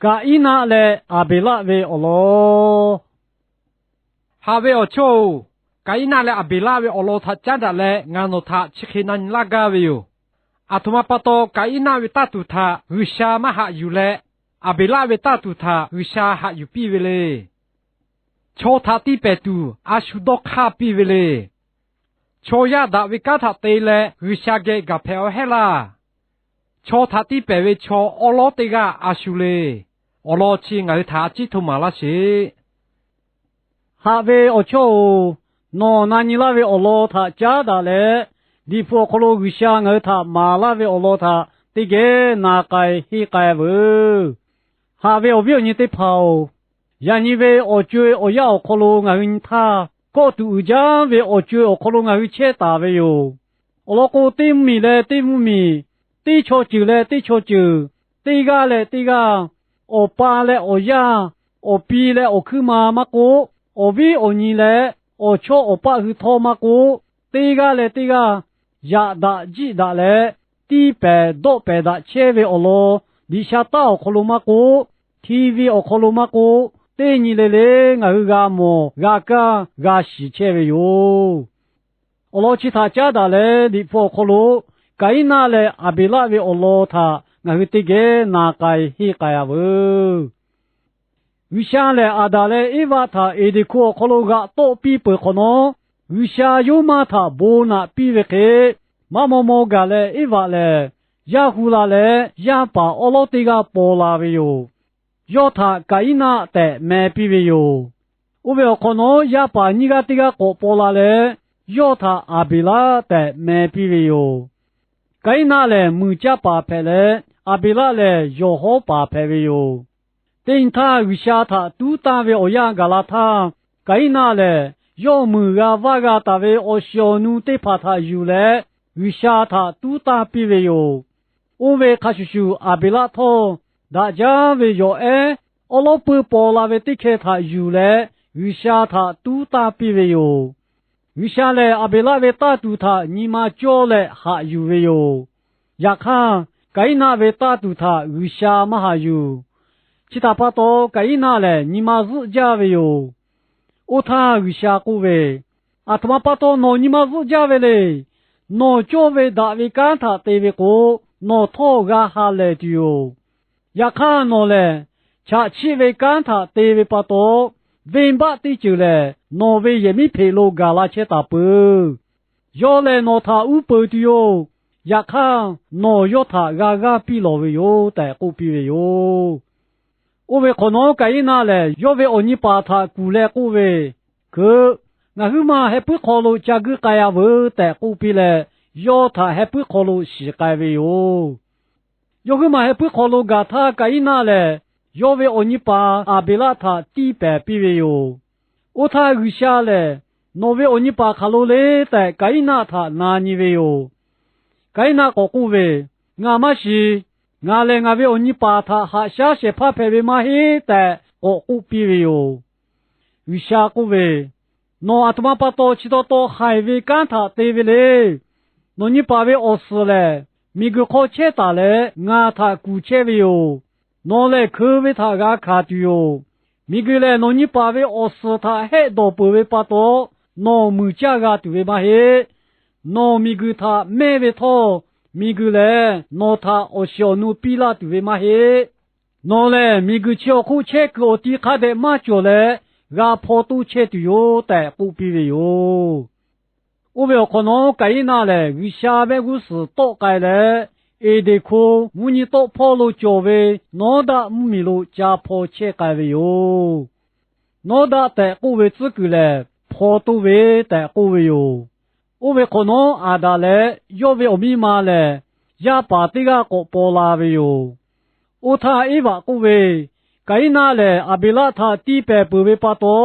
噶伊那嘞阿贝拉为哦咯，哈为哦秋，噶伊那嘞阿比拉为哦咯他真的嘞，俺诺他吃起那拉嘎为哟。阿图马巴多噶伊那为大图他，日下嘛哈有嘞，阿比拉为大图他，日下哈有比为嘞。cho thà ti bè tu a shu do kha pi vele cho ya da vi ka tha te le ru sha ge ga pheo he la cho thà ti bè ve cho o lo te ga a shu le o lo chi ngai tha chi thu ma la shi ha ve o cho no na ni la ve o lo tha cha da le di pho ko lo ru sha ngai tha ma la ve o lo tha ti ge na kai hi kai vu ha ve o vi ni te phao ya ni ve o chui o ya o kholo nga hin tha ko tu ja ve o chui o kholo nga hi che ta ve yo o lo ko tim mi le tim mi ti cho chu le ti cho chu ti ga le ti ga o pa le o ya o pi le o khu ma ko o vi o ni le o cho o pa hu tho ma ko ti ga le ti ga ya da ji da le ti pe do pe da che ve o lo di sha ta o kholo ma ko tv o kholo ma ko te ni le le nga hu ga mo ga ka ga shi che ve yo o lo chi tha cha da le di pho kho lo kai na le abila ve o lo tha nga hu ti ge na kai hi ka ya vu wi sha le ada le e va tha e di kho kho lo ga to pi pe kho no wi sha yo ma tha bo na pi ve ke ma mo ga le e va le ya hu la le ya pa o lo ti ga po la ve yo yo tha kai na te me pi ve yo u ve ko no ya pa ni ga ti ga ko po la le yo tha abila te me pi ve yo kai na le mu cha pa phe le abila le yo ho pa phe ve yo tin tha wi sha tha tu ta ve o ya ga la tha kai na le yo mu ga va ga ta ve o sho nu te pha tha yu le wi sha tha tu ta pi ve yo u ve kha shu abila tho da ja ve yo e o lo pu po la ve ti khe tha yu le wi sha tha tu ta pi ve yo wi sha le abela ve ta tu tha ni ma cho le ha yu ve yo ya kha kai na ve ta tu tha wi sha ma ha yu chi ta pa to kai na le ni ma zu ja ve yo o tha wi sha ku ve atma pa to no ni ma zu ja ve le no cho ve da ve ka tha te ve ko no tho ga ha le tu yo ya kha no le cha chi ve kan tha te ve pa to vin ba ti chu le no ve ye mi phe lo ga la che ta pu yo le no tha u pu tu yo ya kha no yo tha ga pi lo ve yo ta ku pi ve yo o ve ko no ka ina le yo ve o ni pa tha ku le ku ve ku na hu ma he pu kho lo cha gu ka ya vu ta ku pi le yo tha he pu kho lo shi ka ve yo yo hu ma he pu kho lo ga tha ka ina le yo ve o ni pa a be la tha ti pe pi ve yo o tha gu sha le no ve o ni pa kha lo le ta ka ina tha na ni ve yo ka ina ko ku ve nga ma shi nga le nga ve o ni pa tha ha sha she pha phe ve ma hi ta o ku pi ve yo wi sha ku ve no atma pa to chi to hai ve kan tha te ve le no ni pa ve o su le mi gu kho che ta le nga tha ku che ve yo no le khu ve tha ga kha tu yo mi gu le no ni pa ve o su tha he do pu ve pa to no mu cha ga tu ve ma he no mi gu tha me ve tho mi gu le no tha o sho nu pi la tu ve ma he no le mi gu chio khu che ko ti kha de ma cho le ga pho tu che tu yo ta pu pi ve yo o ve ko no kai na le wi sha ve gu su to kai le e de ko mu ni to pho lo cho ve no da mu mi lo cha pho che kai ve yo no da ta ku ve tsu ku le pho tu ve ta ku ve yo o ve ko no a da le yo ve o mi ma le ya pa ti ga ko po la ve yo o tha e ba ku ve kai na le abela tha ti pe pu ve pa to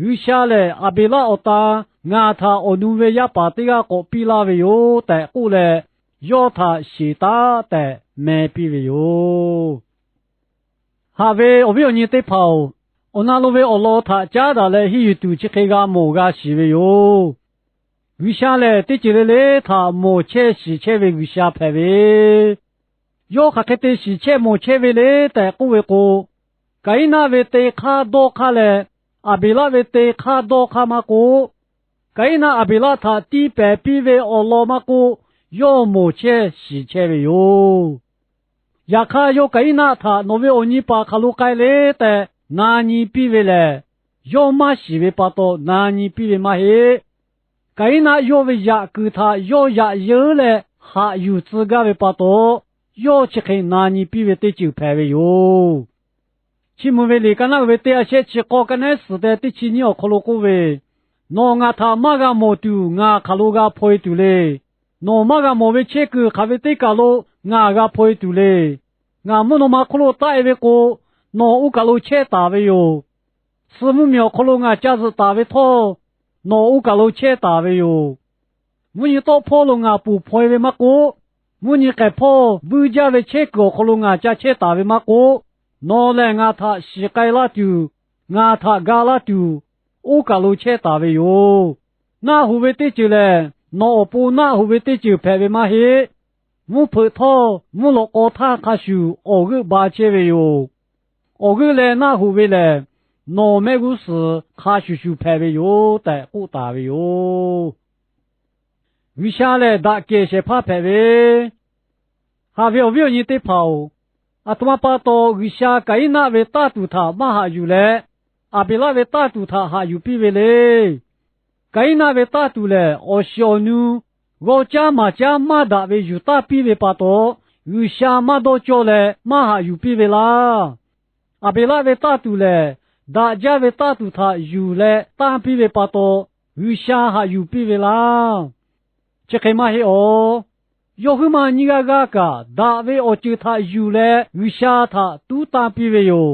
wi sha le abela o ta nga tha o nu ve ya pa ti ga ko pi la ve yo ta ku le yo tha shi ta te me pi ve yo ha ve o vi o ni te phao ona lo ve o lo tha cha da le hi yu tu chi khe ga mo ga shi ve yo wi sha le ti chi le le tha mo che shi che ve wi sha phe ve ယောခကတဲ့ရှိချေမိုချေဝေလေတဲ့ကိုဝေကိုကိုင်းနာဝေတေခါဒိုခါလေအဘီလာဝေတေခါဒိုခါမကိုကိုင်းနာအဘီလာသာတီပဲပြီးဝေအော်လောမကိုယောမိုချေရှိချေဝေယောယခါယောကိုင်းနာသာနိုဝေအိုနီပါခလုကိုင်လေတဲ့နာညီပြီးဝေလေယောမရှိဝေပါတော့နာညီပြီးဝေမဟေကိုင်းနာယောဝေယကူသာယောယယေလေဟာယူသကဝေပါတော့ယောချခေနာညီပြီးဝေတေကျူဖဲဝေယောချီမဝေလေကနာဝေတေအချက်ချကောကနေစတဲ့တိချီနီယောခလုကိုဝေနောငါသာမကမိုတူငါခလုကဖွေတူလေနောမကမိုဝေချေကူခဝေတေကလိုငါကဖွေတူလေငါမနောမခလုတိုင်ဝေကိုနောဥကလိုချေတာဝေယောစမှုမြောခလုငါကြစတာဝေသောနောဥကလိုချေတာဝေယောမွညတော့ဖောလုံငါပူဖွေဝေမကိုမွညကဖောဘူးကြဝေချေကိုခလုငါကြချေတာဝေမကိုနောလေငါသာရှိကိုင်လာတူငါသာဂါလာတူဥကလိုချေတာဝေယောနာဟုဝေတိကျလေနောပူနာဟုဝေတိကျဖဲဝေမဟေမူဖသောမူလောကောသာခရှုအောဂဘာချေဝေယောအောဂလေနာဟုဝေလေနောမေဂုစခါရှုရှုဖဲဝေယောတဲ့ဥတာဝေယောဝိရှာလေဒါကေရှေဖဖဲဝေဟာဝေဝေညိတေဖောအတမပါတော်ဝိရှာကိုင်းနာဝေတတူသာမဟာယူလေအဘိလဝေတတူသာဟာယူပြီဝေလေကိုင်းနာဝေတတူလေအောရှောနူဂောချာမချာမဒါဝေယူတာပြီဝေပါတော်ဝိရှာမတော်ကျော်လေမဟာယူပြီဝေလားအဘိလဝေတတူလေဒါကြဝေတတူသာယူလေတာပြီဝေပါတော်ဝိရှာဟာယူပြီဝေလားချက်ခေမဟေအောယောဟမညီဂါဂါကာဒါဝေအောချီသာယူလေဝိရှာသာတူတာပြီဝေယော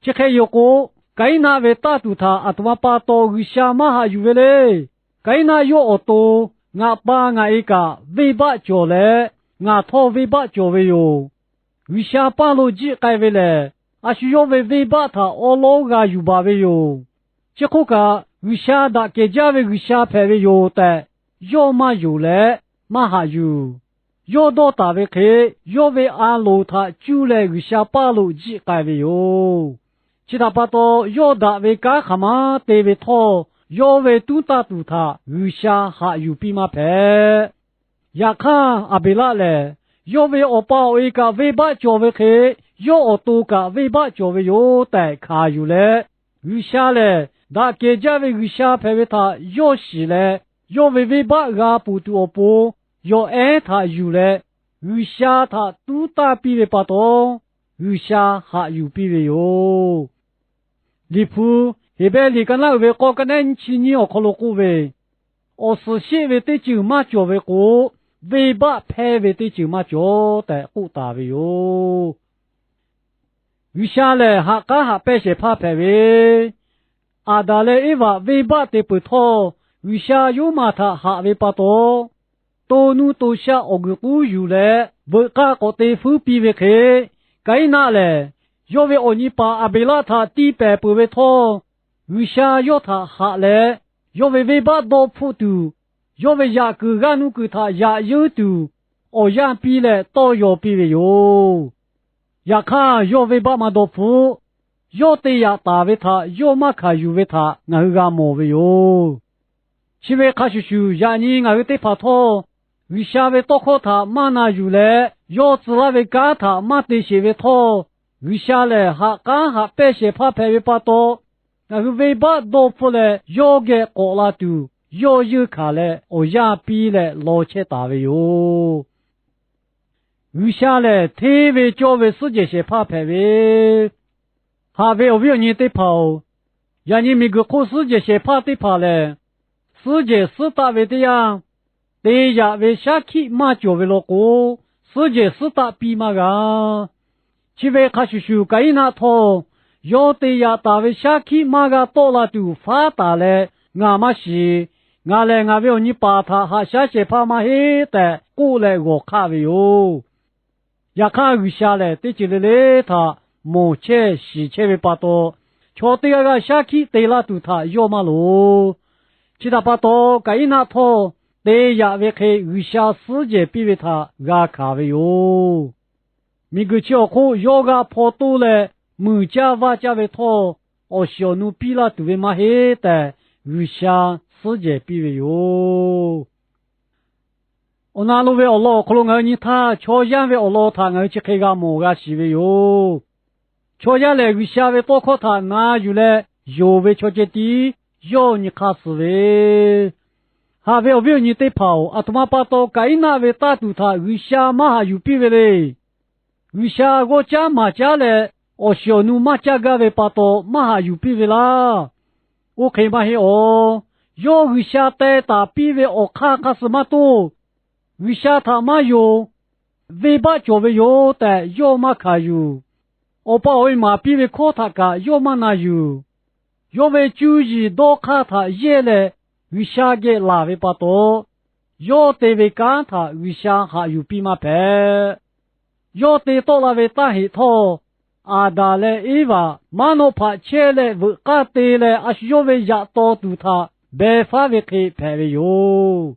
ချက်ခေယောကိုကိုင်းနာဝေတတူသာအတမပါတော်ဝိရှာမဟာယူဝေလေကိုင်းနာယောအောတိုငါပါငါဧကဝေဘကျော်လေငါထောဝေဘကျော်ဝေယောဝိရှာပါလို့ကြည့်ကိုင်ဝေလေအရှုယောဝေဝေဘသာအောလောကယူပါဝေယောချက်ခုကဝိရှာဒါကေကြဝေဝိရှာဖဲဝေယောတဲ့ယောမယူလေမဟာယူယောတော့တာဝေခေယောဝေအာလိုသာကျူးလေဝိရှာပါလို့ကြည့်ကိုင်ဝေယောချစ်တာပါတော့ယောဒါဝေကာခမတေဝေသောယောဝေတူတာတူသာဝိရှာဟာယူပြီးမဖဲယခါအဘိလာလေယောဝေအပေါဧကဝေဘကျော်ဝေခေယောအတူကဝေဘကျော်ဝေယောတဲ့ခါယူလေဝိရှာလေဒါကေကြဝေဝိရှာဖဲဝေသာယောရှိလေယောဝေဝေဘဂါပူတူအပူယောအဲသာယူလေဝိရှာသာတူတာပြီးဝေပါတော့ဝိရှာဟာယူပြီးဝေယောလီဖူဟေဘဲလီကနာဝေကောကနေချီနီခလိုကိုဝေအောဆရှိဝေတေချူမကျော်ဝေကိုဝေဘဖဲဝေတေချူမကျော်တဲ့ဥတာဝေယောဝိရှာလေဟာကာဟာပဲရှေဖဖဲဝေအာဒါလေဧဝဝေဘတေပထောဝိရှာယောမာသာဟာဝေပါတော့တိုနူတိုရှာအဂကူယူလေဘေကာကိုတေဖူပြီးဝေခေကိုင်းနာလေယောဝေအိုနီပါအဘေလာသာတီပဲပူဝေသောဝိရှာယောသာဟာလေယောဝေဝေဘတော့ဖူတူယောဝေယာကူကနုကူသာယာယူတူအော်ယာပြီးလေတော့ယောပြီးဝေယောယခါယောဝေဘမတော့ဖူယောတေယာတာဝေသာယောမခါယူဝေသာငါကမောဝေယောရှိဝေခါရှုရှုယာနီငါဝေတေဖာသောဝိရှာဝေတော့ခေါ်သာမနာယူလေယောသလဝေကာသာမတေရှိဝေသောဝိရှာလေဟာကာဟာပဲရှေဖဖဲဝေပါတော့ငါဝေဘတော့ဖူလေယောဂေကောလာတူယောယူခါလေအိုယာပြီးလေလောချက်တာဝေယောဝိရှာလေသေဝေကြောဝေစွကြရှေဖဖဲဝေဟာဝေအဝိညေတေဖောယာနီမီဂကိုစွကြရှေဖတေဖာလေစွကြစွတာဝေတယတေယဝေရှာခိမကျော်ဝေလောကိုစွကြစွတာပီမကချိဝေခရှုရှုကိုင်းနာသောယောတေယတာဝေရှာခိမကတော့လာတူဖာတာလေငါမရှိငါလေငါပြောညပါသာဟာရှာရှေဖာမဟေတဲ့ကိုလေကိုခဝေယောယခဝိရှာလေတိချီလေလေသာမိုချေရှိချေဝေပါတော့ချောတေယကရှာခိတေလာတူသာယောမလိုချီတာပါတော့ကိုင်းနာသောတေယဝေခေဝိရှာစွကြပြိဝေသာဂါခဝေယော米个叫苦要个破多嘞，木家瓦家为托，我小奴比拉都为嘛黑的，余下世界比为哟。我那路为我老，可能我你他，朝阳为我老他，我去开个木个西为哟。朝阳来余下为多靠他，那有嘞，有为朝节地，有你卡死为。哈为我为你得跑，啊他妈把到该那为打住他，余下嘛还有比为嘞。余下我家嘛家嘞，我小奴嘛家个为把到嘛还有比为啦。我看嘛嘿哦，有余下带打比为我看看什么多。余下他妈有，尾巴就为有的，有嘛看有。我把为嘛比为靠他个，有嘛那有。有为注意多看他也嘞，余下个拉为把多。有的为干他，余下还有比嘛白。有的到了为打黑头，阿达嘞伊娃，马诺帕切嘞为干的嘞，阿是有为压到住他，白发为可以白为有。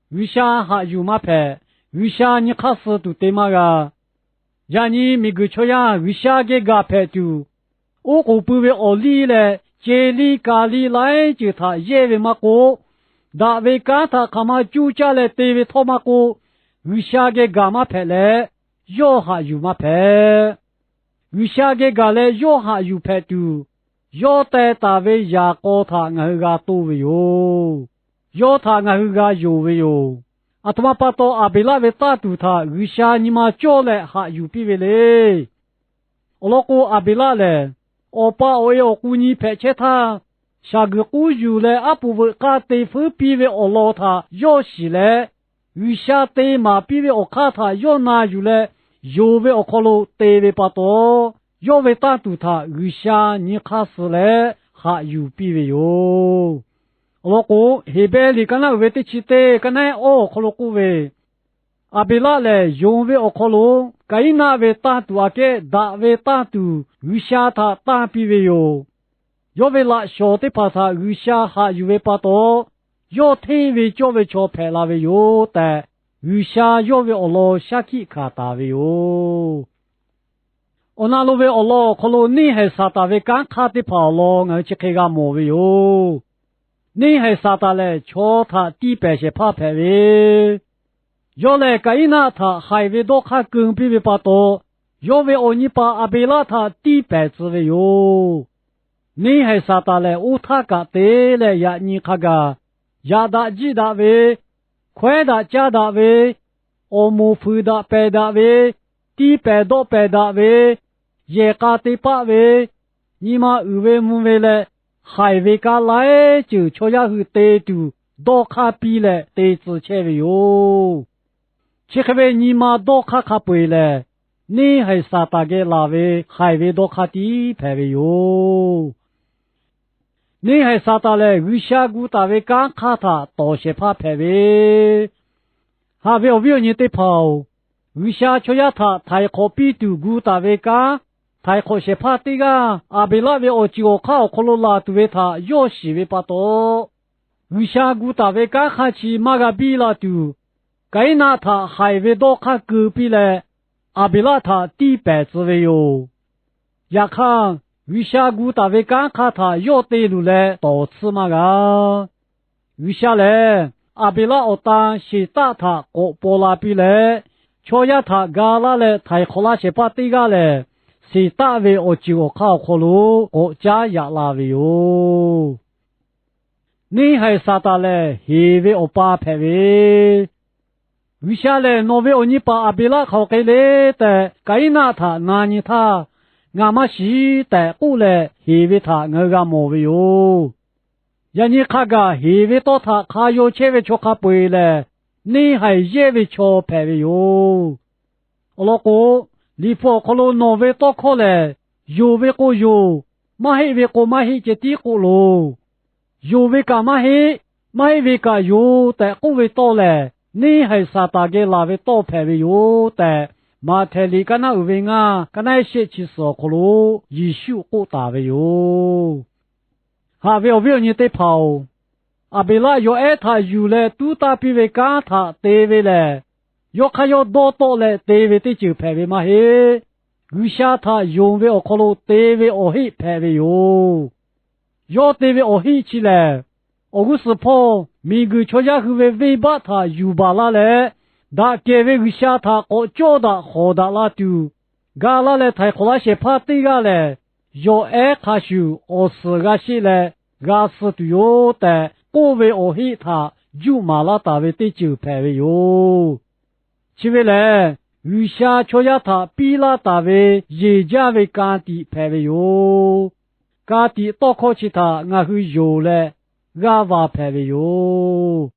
余下还有嘛拍，余下你看是都对嘛个？呀你每个朝阳余下个个拍就，我可不为奥利嘞，这里咖喱来就他也为嘛过，大为干他看嘛就家嘞对为他嘛过，余下个个嘛拍嘞，有还有嘛拍，余下个个嘞有还有拍就，有带大为牙膏他我个多为哟。有他俺个有为哟，啊他妈把到阿贝拉为打住他，余下你妈叫来还有比为嘞。我老公阿贝拉嘞，我把我要姑你拍切他，下个姑有嘞阿不为家对付比为我老他要死嘞，余下对嘛比为我看他要拿有嘞，有为我考虑对为把到，要为打住他，余下你看死嘞还有比为哟。我讲黑白里跟那为的起的，跟那哦，可能古为阿贝拉嘞，用为哦可能，该那为打赌阿个，打为打赌，余下他打比为哟，要为了小的怕他余下还有为把多，要推为叫为叫拍拉为哟的，余下要为哦罗下去卡打为哟。我那路为哦罗，可能你还啥打为刚卡的跑咯，我去开个莫为哟。你还啥达嘞？瞧他地板些怕拍喂，要来该那他还为多看更比为把多，要为我你把阿贝拉他地板之为哟。你还啥达嘞？乌他个得嘞呀？你看个亚达几达为，快达加达为，我们回达白达为，地板多白达为，也个得把为，你妈二为木为嘞。海为家来就瞧下去对住多卡比嘞对子切为哟，这个为你妈多卡卡背嘞，你还啥大个拉为海为多卡地排为哟，你还啥大嘞？为下古大为刚卡他多些怕排为，还为你得跑，为下瞧下他太可比住古大为刚。太可惜怕的个，阿贝拉为我就靠可罗拉对他要洗为把多，为下古大为刚开始马个比拉都，该拿他还为多看隔壁嘞，阿贝拉他地板之为哟，也看为下古大为刚看他要对路嘞多次嘛个，为下嘞阿贝拉我当是打他过波拉比嘞，瞧呀他嘎拉嘞太可拉些怕的个嘞。是大为我就靠可路我家亚拉为哟，你还啥大嘞？黑为我爸拍为，为啥嘞？我为我你把阿贝拉考给嘞的，该拿他拿你他，俺们是的过来黑为他我个莫为哟，人你看个黑为到他卡有车为车卡背嘞，你还也为车拍为哟，我老公。你说可能挪威多可嘞，有为个有，马黑为个马黑这地个咯，有为个马黑，马黑为个有的个为多嘞，你还啥大个拉为多排为有的，马太里个那为啊，个那些其实可咯，一宿个大为有，还为你得跑，阿贝拉有爱他有嘞，都大比为干他对为嘞。要看要多多嘞，对位对就排位嘛嘿，有下他用位我可能对位我嘿排位哟，要对位我嘿起来，我个是怕每个国家后位尾巴他有巴拉嘞，大给位有下他我叫的好的拉丢，嘎拉嘞太好那些怕对个嘞，要爱他修我是个些嘞，个是对哟的，各位我嘿他有马拉大位对就排位哟。其为嘞，余下却要他比拉大为也家为干的排位哟，干的多靠其他，俺会有嘞，俺娃排位哟。